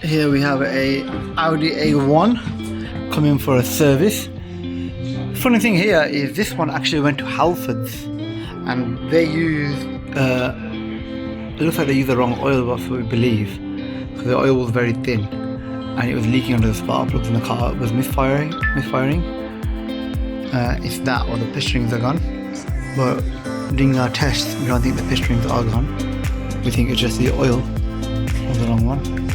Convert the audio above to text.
Here we have a Audi A1 coming for a service. Funny thing here is this one actually went to Halfords, and they use it looks like they used the wrong oil, that's what we believe, because the oil was very thin and it was leaking under the spark plugs in the car. It was misfiring. It's that, or the pistons are gone, but doing our tests we don't think the pistons are gone. We think it's just the oil was the wrong one.